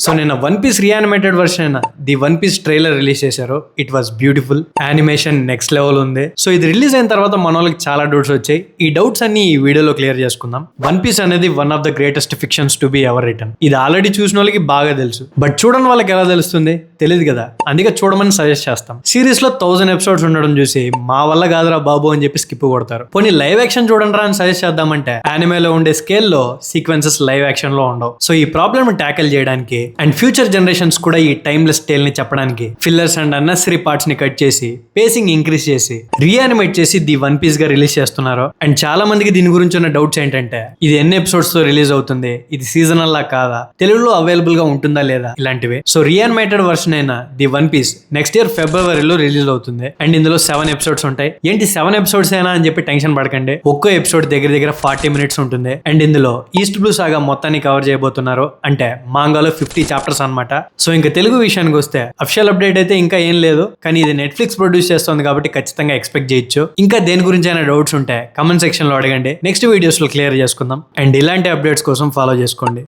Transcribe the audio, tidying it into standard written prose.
So నిన్న one piece reanimated version అయిన the one piece trailer release చేశారు. It was beautiful, animation next level ఉంది. So ఇది release అయిన తర్వాత మన వాళ్ళకి చాలా డౌట్స్ వచ్చాయి. ఈ డౌట్స్ అన్ని ఈ వీడియోలో క్లియర్ చేసుకుందాం. వన్ పీస్ అనేది one of the greatest fictions to be ever written. ఇది ఆల్రెడీ చూసిన వాళ్ళకి బాగా తెలుసు, బట్ చూడని వాళ్ళకి ఎలా తెలుస్తుంది? తెలియదు కదా, అందుకే చూడమని సజెస్ట్ చేస్తాం. సిరీస్ లో 1000 ఎపిసోడ్స్ ఉండడం చూసి మా వల్ల కాదురా బాబు అని చెప్పి స్కిప్ కొడతారు. పోనీ లైవ్ యాక్షన్ చూడండి రా అని సజెస్ట్ చేద్దామంటే యానిమేలో ఉండే స్కేల్లో సీక్వెన్సెస్ లైవ్ యాక్షన్ లో ఉండవు. సో ఈ ప్రాబ్లమ్ ట్యాకిల్ చేయడానికి అండ్ ఫ్యూచర్ జనరేషన్స్ కూడా ఈ టైమ్లెస్ టేల్ ని చెప్పడానికి ఫిల్లర్స్ అండ్ అన్నెసరీ పార్ట్స్ ని కట్ చేసి పేసింగ్ ఇంక్రీజ్ చేసి రీయానిమేట్ చేసి ది వన్ పీస్ గా రిలీజ్ చేస్తున్నారు. అండ్ చాలా మందికి దీని గురించి ఉన్న డౌట్స్ ఏంటంటే ఇది ఎన్ని ఎపిసోడ్స్ తో రిలీజ్ అవుతుంది, ఇది సీజనల్ లా కాదా, తెలుగులో అవైలబుల్ గా ఉంటుందా లేదా, ఇలాంటివి. సో రీయానిమేటెడ్ వర్షన్ అయిన the one Piece next year ఫిబ్రవరిలో రిలీజ్ అవుతుంది. అండ్ ఇందులో 7 ఎపిసోడ్స్ ఉంటాయి. ఏంటి 7 ఎపిసోడ్స్ అయినా అని చెప్పి టెన్షన్ పడకండి. ఒక్కో ఎపిసోడ్ దగ్గర దగ్గర 40 మినిట్స్ ఉంటుంది. అండ్ ఇందులో ఈస్ట్ బ్లూ సాగా మొత్తాన్ని కవర్ చేయబోతున్నారు. అంటే మాంగాలో 50 చాప్టర్స్ అన్నమాట. సో ఇంకా తెలుగు విషయానికి వస్తే అఫిషియల్ అప్డేట్ అయితే ఇంకా ఏం లేదు, కానీ ఇది నెట్ఫ్లిక్స్ ప్రొడ్యూస్ చేస్తుంది కాబట్టి ఖచ్చితంగా ఎక్స్పెక్ట్ చేయొచ్చు. ఇంకా దేని గురించి అయినా డౌట్స్ ఉంటే కమెంట్ సెక్షన్ లో అడగండి, నెక్స్ట్ వీడియోస్ లో క్లియర్ చేసుకుందాం. అండ్ ఇలాంటి అప్డేట్స్ కోసం ఫాలో చేసుకోండి.